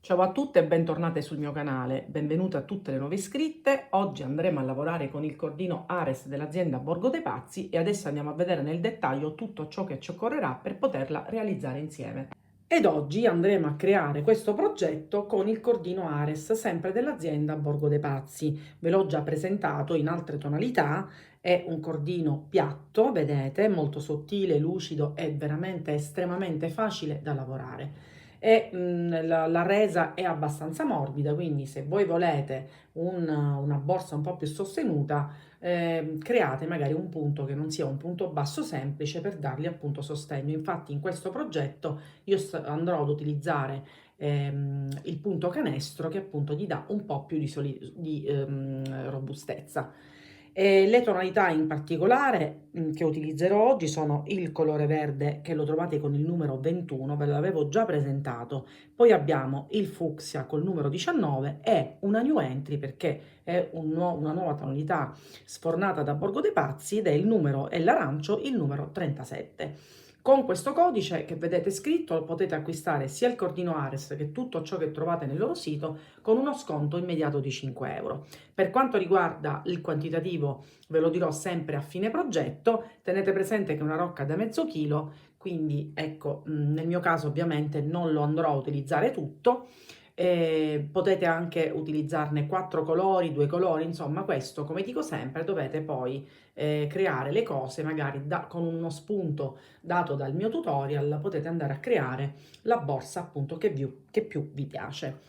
Ciao a tutte e bentornate sul mio canale, benvenute a tutte le nuove iscritte. Oggi andremo a lavorare con il cordino Ares dell'azienda Borgo dei Pazzi e adesso andiamo a vedere nel dettaglio tutto ciò che ci occorrerà per poterla realizzare insieme. Ed oggi andremo a creare questo progetto con il cordino Ares, sempre dell'azienda Borgo dei Pazzi. Ve l'ho già presentato in altre tonalità, è un cordino piatto, vedete, molto sottile, lucido e veramente estremamente facile da lavorare e la resa è abbastanza morbida, quindi se voi volete una borsa un po' più sostenuta, create magari un punto che non sia un punto basso semplice per dargli appunto sostegno. Infatti in questo progetto io andrò ad utilizzare il punto canestro che appunto gli dà un po' più di robustezza. Le tonalità in particolare che utilizzerò oggi sono il colore verde che lo trovate con il numero 21, ve l'avevo già presentato, poi abbiamo il fucsia col numero 19 e una new entry perché è una nuova tonalità sfornata da Borgo dei Pazzi ed è il numero, è l'arancio, il numero 37. Con questo codice che vedete scritto potete acquistare sia il cordino Ares che tutto ciò che trovate nel loro sito con uno sconto immediato di 5 euro. Per quanto riguarda il quantitativo, ve lo dirò sempre a fine progetto, tenete presente che è una rocca da mezzo chilo, quindi ecco, nel mio caso ovviamente non lo andrò a utilizzare tutto, potete anche utilizzarne 4 colori, 2 colori, insomma questo, come dico sempre, dovete poi creare le cose magari con uno spunto dato dal mio tutorial, potete andare a creare la borsa appunto che più vi piace.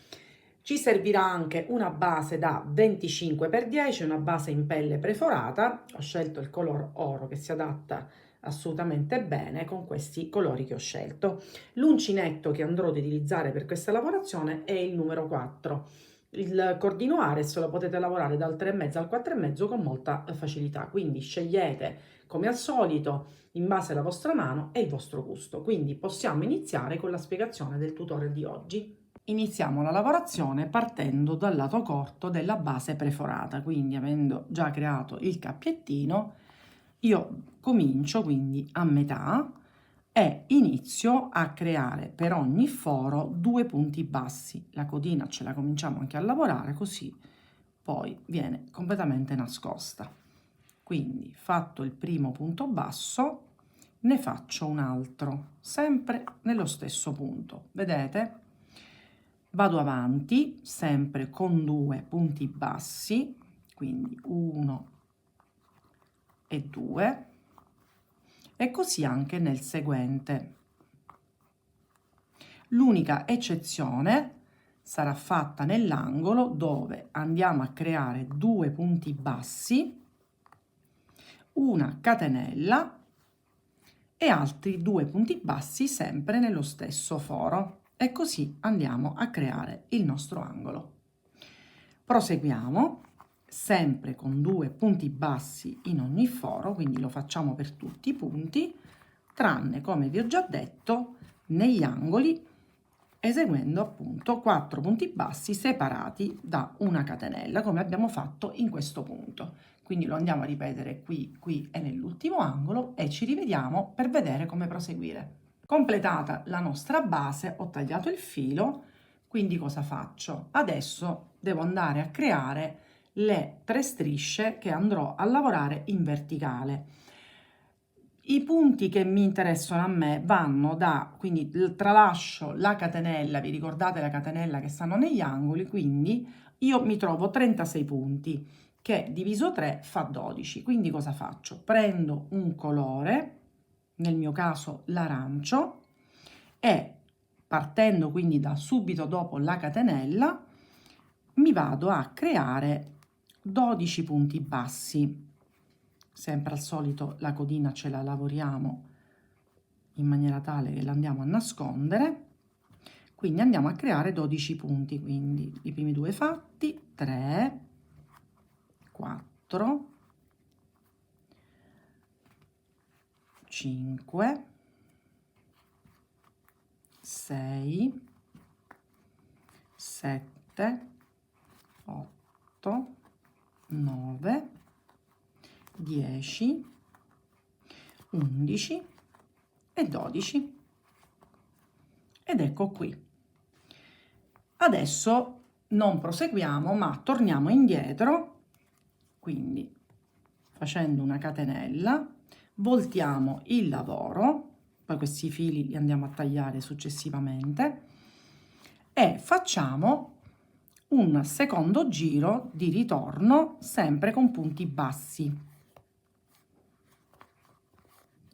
Ci servirà anche una base da 25x10, una base in pelle preforata. Ho scelto il color oro che si adatta assolutamente bene con questi colori che ho scelto. L'uncinetto che andrò ad utilizzare per questa lavorazione è il numero 4. Il cordino Ares lo potete lavorare dal 3,5 al 4,5 con molta facilità, quindi scegliete come al solito in base alla vostra mano e il vostro gusto. Quindi possiamo iniziare con la spiegazione del tutorial di oggi. Iniziamo la lavorazione partendo dal lato corto della base preforata, quindi avendo già creato il cappiettino, io comincio quindi a metà e inizio a creare per ogni foro 2 punti bassi. La codina ce la cominciamo anche a lavorare così poi viene completamente nascosta. Quindi fatto il primo punto basso, ne faccio un altro, sempre nello stesso punto, vedete? Vado avanti, sempre con 2 punti bassi, quindi 1 e 2, e così anche nel seguente. L'unica eccezione sarà fatta nell'angolo dove andiamo a creare 2 punti bassi, una catenella e altri 2 punti bassi sempre nello stesso foro e così andiamo a creare il nostro angolo. Proseguiamo sempre con 2 punti bassi in ogni foro, quindi lo facciamo per tutti i punti, tranne, come vi ho già detto, negli angoli, eseguendo appunto 4 punti bassi separati da una catenella, come abbiamo fatto in questo punto. Quindi lo andiamo a ripetere qui, qui e nell'ultimo angolo e ci rivediamo per vedere come proseguire. Completata la nostra base, ho tagliato il filo, quindi cosa faccio? Adesso devo andare a creare le 3 strisce che andrò a lavorare in verticale. I punti che mi interessano a me vanno da, quindi tralascio la catenella, vi ricordate la catenella che stanno negli angoli, quindi io mi trovo 36 punti che diviso 3 fa 12. Quindi cosa faccio? Prendo un colore, nel mio caso l'arancio, e partendo quindi da subito dopo la catenella mi vado a creare 12 punti bassi. Sempre al solito la codina ce la lavoriamo in maniera tale che la andiamo a nascondere, quindi andiamo a creare 12 punti, quindi i primi 2 fatti, 3, 4, 5, 6, 7, 8, 9, 10, 11 e 12. Ed ecco qui. Adesso non proseguiamo, ma torniamo indietro, quindi facendo una catenella, voltiamo il lavoro, poi questi fili li andiamo a tagliare successivamente, e facciamo un secondo giro di ritorno sempre con punti bassi,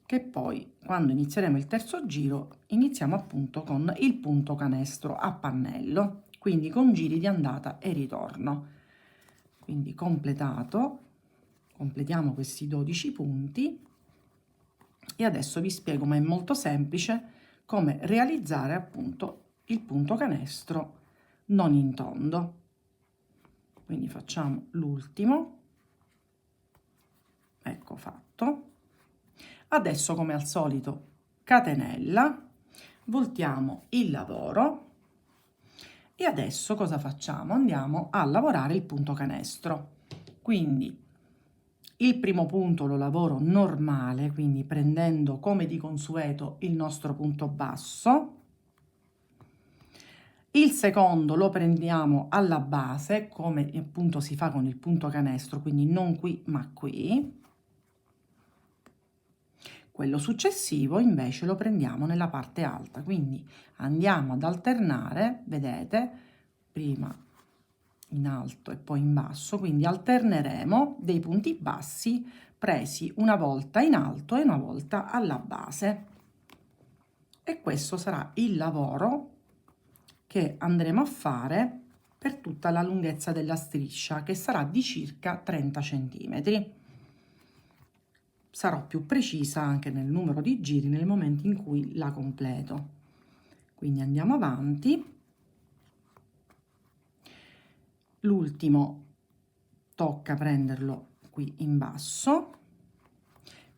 che poi quando inizieremo il terzo giro iniziamo appunto con il punto canestro a pannello, quindi con giri di andata e ritorno. Quindi completiamo questi 12 punti e adesso vi spiego, ma è molto semplice, come realizzare appunto il punto canestro non in tondo. Quindi facciamo l'ultimo, ecco fatto. Adesso, come al solito, catenella, voltiamo il lavoro e adesso cosa facciamo? Andiamo a lavorare il punto canestro. Quindi il primo punto lo lavoro normale, quindi prendendo come di consueto il nostro punto basso. Il secondo lo prendiamo alla base, come appunto si fa con il punto canestro, quindi non qui ma qui. Quello successivo invece lo prendiamo nella parte alta, quindi andiamo ad alternare, vedete, prima in alto e poi in basso, quindi alterneremo dei punti bassi presi una volta in alto e una volta alla base. E questo sarà il lavoro che andremo a fare per tutta la lunghezza della striscia, che sarà di circa 30 centimetri. Sarò più precisa anche nel numero di giri nel momento in cui la completo. Quindi andiamo avanti. L'ultimo tocca prenderlo qui in basso,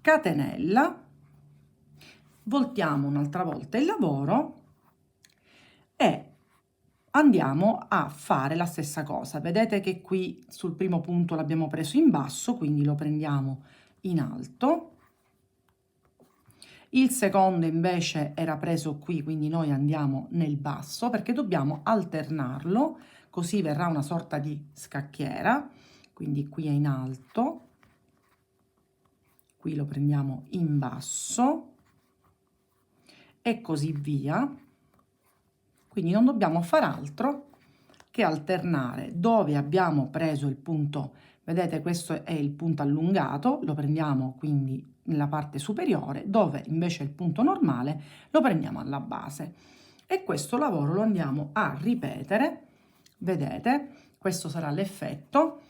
catenella, voltiamo un'altra volta il lavoro e andiamo a fare la stessa cosa. Vedete che qui sul primo punto l'abbiamo preso in basso, quindi lo prendiamo in alto. Il secondo invece era preso qui, quindi noi andiamo nel basso perché dobbiamo alternarlo, così verrà una sorta di scacchiera. Quindi qui è in alto, qui lo prendiamo in basso e così via. Quindi non dobbiamo far altro che alternare dove abbiamo preso il punto. Vedete, questo è il punto allungato, lo prendiamo quindi nella parte superiore, dove invece il punto normale lo prendiamo alla base. E questo lavoro lo andiamo a ripetere. Vedete, questo sarà l'effetto.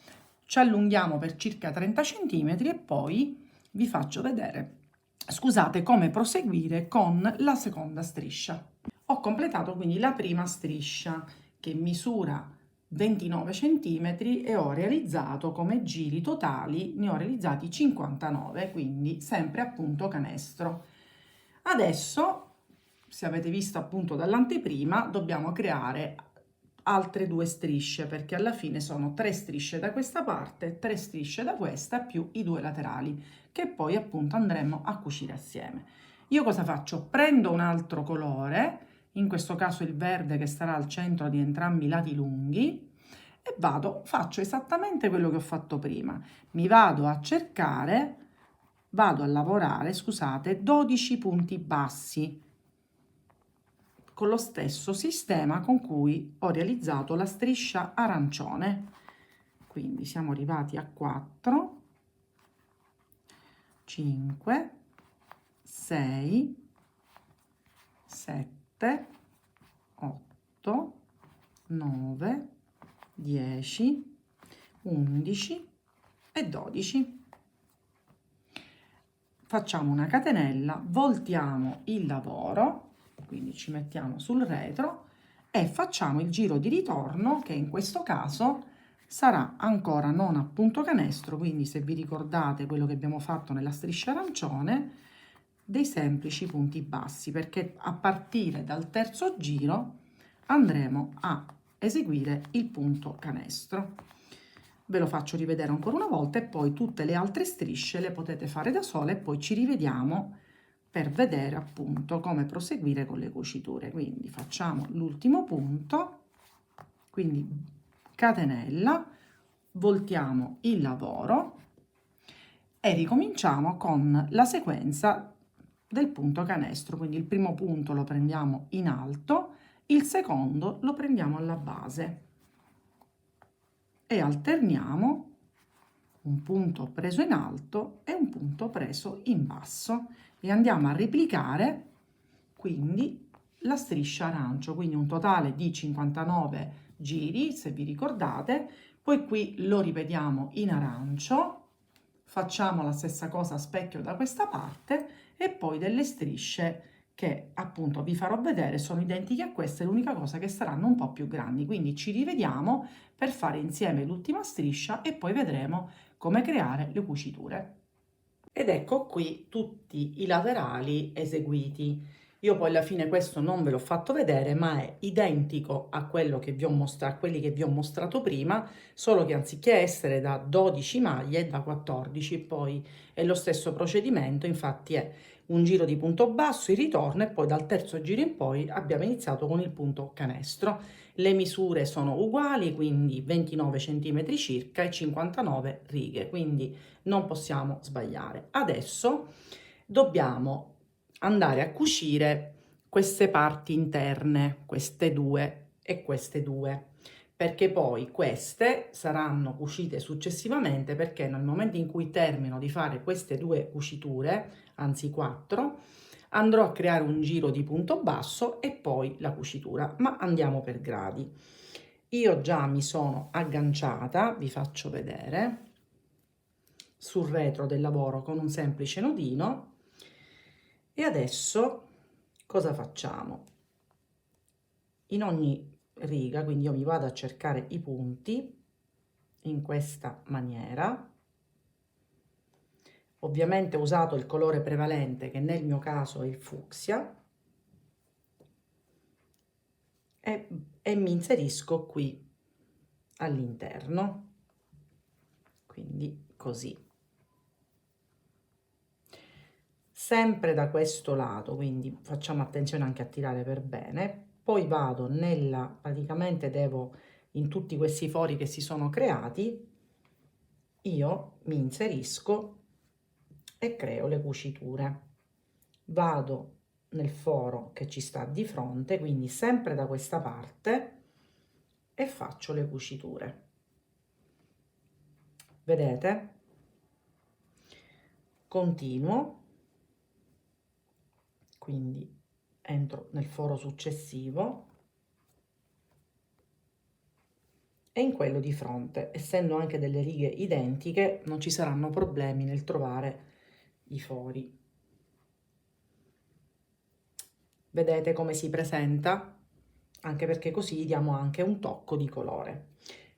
Ci allunghiamo per circa 30 centimetri e poi vi faccio vedere, scusate, come proseguire con la seconda striscia. Ho completato quindi la prima striscia, che misura 29 centimetri, e ho realizzato come giri totali, ne ho realizzati 59, quindi sempre appunto canestro. Adesso, se avete visto appunto dall'anteprima, dobbiamo creare altre due strisce, perché alla fine sono 3 strisce da questa parte, 3 strisce da questa, più i 2 laterali, che poi appunto andremo a cucire assieme. Io cosa faccio? Prendo un altro colore, in questo caso il verde, che starà al centro di entrambi i lati lunghi, e faccio esattamente quello che ho fatto prima. Mi vado a cercare, vado a lavorare, scusate, 12 punti bassi, con lo stesso sistema con cui ho realizzato la striscia arancione. Quindi siamo arrivati a 4, 5, 6, 7, 8, 9, 10, 11 e 12. Facciamo una catenella, voltiamo il lavoro, quindi ci mettiamo sul retro e facciamo il giro di ritorno, che in questo caso sarà ancora non a punto canestro, quindi se vi ricordate quello che abbiamo fatto nella striscia arancione, dei semplici punti bassi, perché a partire dal terzo giro andremo a eseguire il punto canestro. Ve lo faccio rivedere ancora una volta e poi tutte le altre strisce le potete fare da sole e poi ci rivediamo per vedere appunto come proseguire con le cuciture. Quindi facciamo l'ultimo punto, quindi catenella, voltiamo il lavoro e ricominciamo con la sequenza del punto canestro, quindi il primo punto lo prendiamo in alto, il secondo lo prendiamo alla base e alterniamo un punto preso in alto e un punto preso in basso e andiamo a replicare quindi la striscia arancio, quindi un totale di 59 giri, se vi ricordate. Poi qui lo ripetiamo in arancio, facciamo la stessa cosa a specchio da questa parte e poi delle strisce che appunto vi farò vedere sono identiche a queste, l'unica cosa che saranno un po' più grandi, quindi ci rivediamo per fare insieme l'ultima striscia e poi vedremo come creare le cuciture. Ed ecco qui tutti i laterali eseguiti. Io poi alla fine questo non ve l'ho fatto vedere, ma è identico a quello che vi ho mostrato, a quelli che vi ho mostrato prima, solo che anziché essere da 12 maglie è da 14, poi è lo stesso procedimento, infatti è un giro di punto basso, il ritorno e poi dal terzo giro in poi abbiamo iniziato con il punto canestro. Le misure sono uguali, quindi 29 cm circa e 59 righe, quindi non possiamo sbagliare. Adesso dobbiamo andare a cucire queste parti interne, queste due e queste due, perché poi queste saranno cucite successivamente, perché nel momento in cui termino di fare queste due cuciture, anzi 4, andrò a creare un giro di punto basso e poi la cucitura, ma andiamo per gradi. Io già mi sono agganciata, vi faccio vedere, sul retro del lavoro con un semplice nodino e adesso cosa facciamo? In ogni riga, quindi io mi vado a cercare i punti in questa maniera. Ovviamente ho usato il colore prevalente che nel mio caso è il fucsia e mi inserisco qui all'interno, quindi così. Sempre da questo lato, quindi facciamo attenzione anche a tirare per bene. Poi vado praticamente devo, in tutti questi fori che si sono creati, io mi inserisco e creo le cuciture. Vado nel foro che ci sta di fronte, quindi sempre da questa parte, e faccio le cuciture. Vedete? Continuo, quindi entro nel foro successivo e in quello di fronte, essendo anche delle righe identiche, non ci saranno problemi nel trovare i fori. Vedete come si presenta? Anche perché così gli diamo anche un tocco di colore.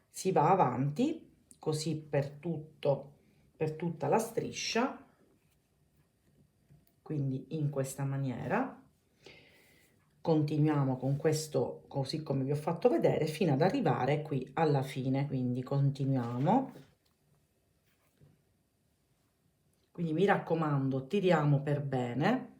Si va avanti così per tutta la striscia, quindi in questa maniera. Continuiamo con questo così come vi ho fatto vedere fino ad arrivare qui alla fine, quindi continuiamo. Quindi mi raccomando, tiriamo per bene,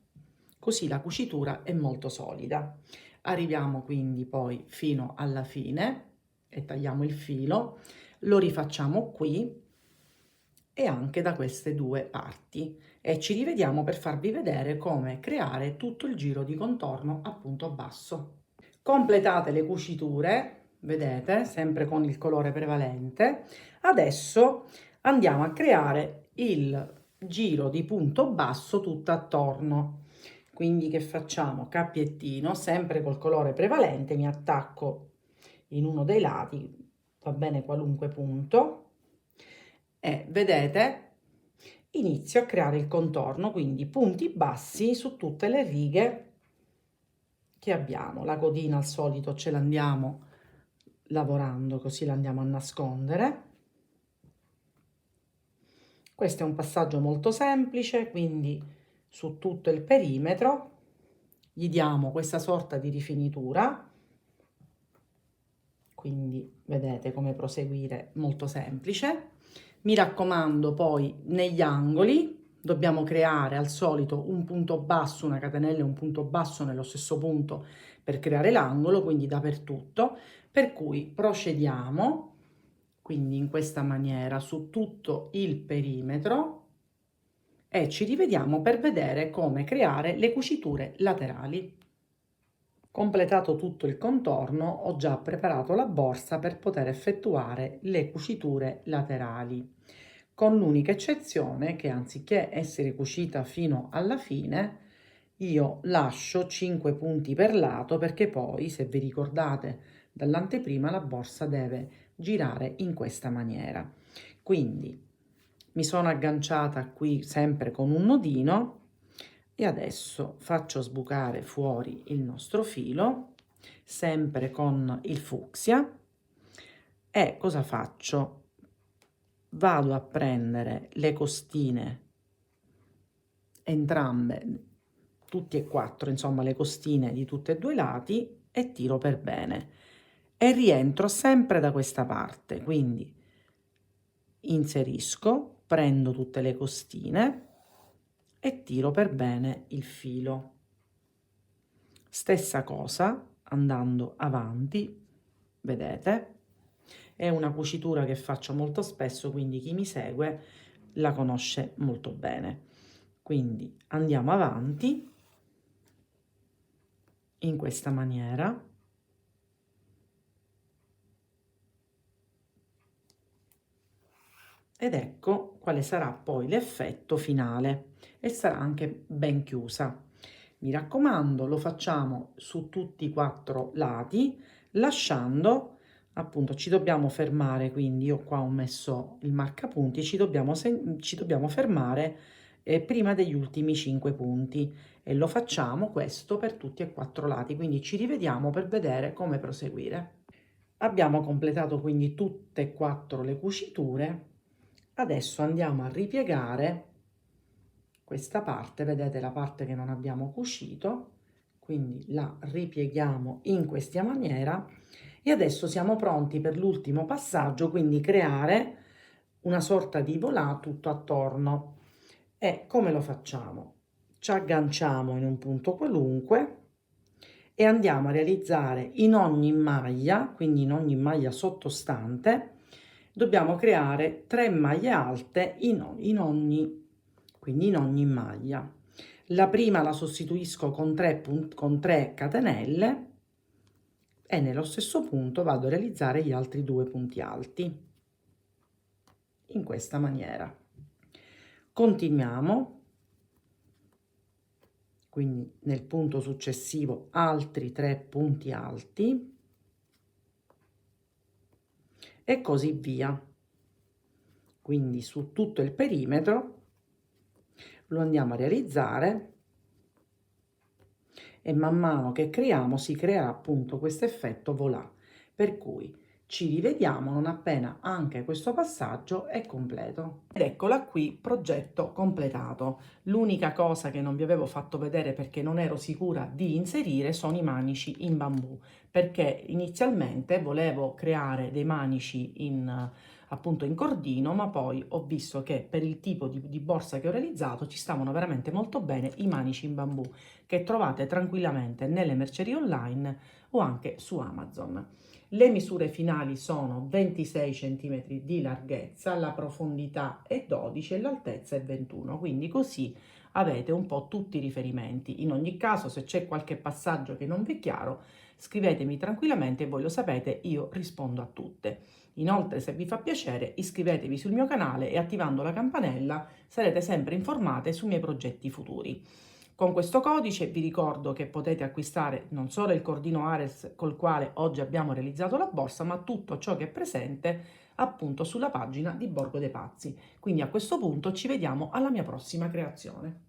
così la cucitura è molto solida. Arriviamo quindi poi fino alla fine e tagliamo il filo, lo rifacciamo qui e anche da queste due parti e ci rivediamo per farvi vedere come creare tutto il giro di contorno a punto basso. Completate le cuciture, vedete, sempre con il colore prevalente. Adesso andiamo a creare il giro di punto basso tutto attorno. Quindi che facciamo? Cappiettino, sempre col colore prevalente, mi attacco in uno dei lati, va bene qualunque punto, e vedete, inizio a creare il contorno, quindi punti bassi su tutte le righe che abbiamo. La codina al solito ce l'andiamo lavorando, così la andiamo a nascondere. Questo è un passaggio molto semplice, quindi su tutto il perimetro gli diamo questa sorta di rifinitura, quindi vedete come proseguire, molto semplice. Mi raccomando poi negli angoli dobbiamo creare al solito un punto basso, una catenella e un punto basso nello stesso punto per creare l'angolo, quindi dappertutto, per cui procediamo quindi in questa maniera su tutto il perimetro e ci rivediamo per vedere come creare le cuciture laterali. Completato tutto il contorno, ho già preparato la borsa per poter effettuare le cuciture laterali, con l'unica eccezione che anziché essere cucita fino alla fine, io lascio 5 punti per lato perché poi, se vi ricordate dall'anteprima, la borsa deve girare in questa maniera. Quindi mi sono agganciata qui sempre con un nodino e adesso faccio sbucare fuori il nostro filo, sempre con il fucsia, e cosa faccio? Vado a prendere le costine, entrambe, tutti e quattro, insomma le costine di tutti e due i lati, e tiro per bene. E rientro sempre da questa parte, quindi inserisco, prendo tutte le costine e tiro per bene il filo. Stessa cosa andando avanti, vedete? È una cucitura che faccio molto spesso, quindi chi mi segue la conosce molto bene. Quindi andiamo avanti in questa maniera. Ed ecco quale sarà poi l'effetto finale e sarà anche ben chiusa. Mi raccomando, lo facciamo su tutti i 4 lati, lasciando, appunto, ci dobbiamo fermare, quindi io qua ho messo il marcapunti, ci dobbiamo fermare prima degli ultimi 5 punti e lo facciamo questo per tutti e 4 lati, quindi ci rivediamo per vedere come proseguire. Abbiamo completato quindi tutte e 4 le cuciture. Adesso andiamo a ripiegare questa parte, vedete la parte che non abbiamo cucito, quindi la ripieghiamo in questa maniera e adesso siamo pronti per l'ultimo passaggio, quindi creare una sorta di volà tutto attorno. E come lo facciamo? Ci agganciamo in un punto qualunque e andiamo a realizzare in ogni maglia, quindi in ogni maglia sottostante, dobbiamo creare 3 maglie alte in ogni maglia. La prima la sostituisco con 3 catenelle e nello stesso punto vado a realizzare gli altri 2 punti alti in questa maniera. Continuiamo, quindi nel punto successivo altri 3 punti alti e così via. Quindi su tutto il perimetro lo andiamo a realizzare e man mano che creiamo si creerà appunto questo effetto volà, per cui ci rivediamo non appena anche questo passaggio è completo. Ed eccola qui, progetto completato. L'unica cosa che non vi avevo fatto vedere perché non ero sicura di inserire sono i manici in bambù, perché inizialmente volevo creare dei manici appunto in cordino, ma poi ho visto che per il tipo di borsa che ho realizzato ci stavano veramente molto bene i manici in bambù che trovate tranquillamente nelle mercerie online o anche su Amazon. Le misure finali sono 26 cm di larghezza, la profondità è 12 e l'altezza è 21, quindi così avete un po' tutti i riferimenti. In ogni caso, se c'è qualche passaggio che non vi è chiaro, scrivetemi tranquillamente e voi lo sapete, io rispondo a tutte. Inoltre, se vi fa piacere, iscrivetevi sul mio canale e attivando la campanella sarete sempre informate sui miei progetti futuri. Con questo codice vi ricordo che potete acquistare non solo il cordino Ares col quale oggi abbiamo realizzato la borsa, ma tutto ciò che è presente appunto sulla pagina di Borgo dei Pazzi. Quindi a questo punto ci vediamo alla mia prossima creazione.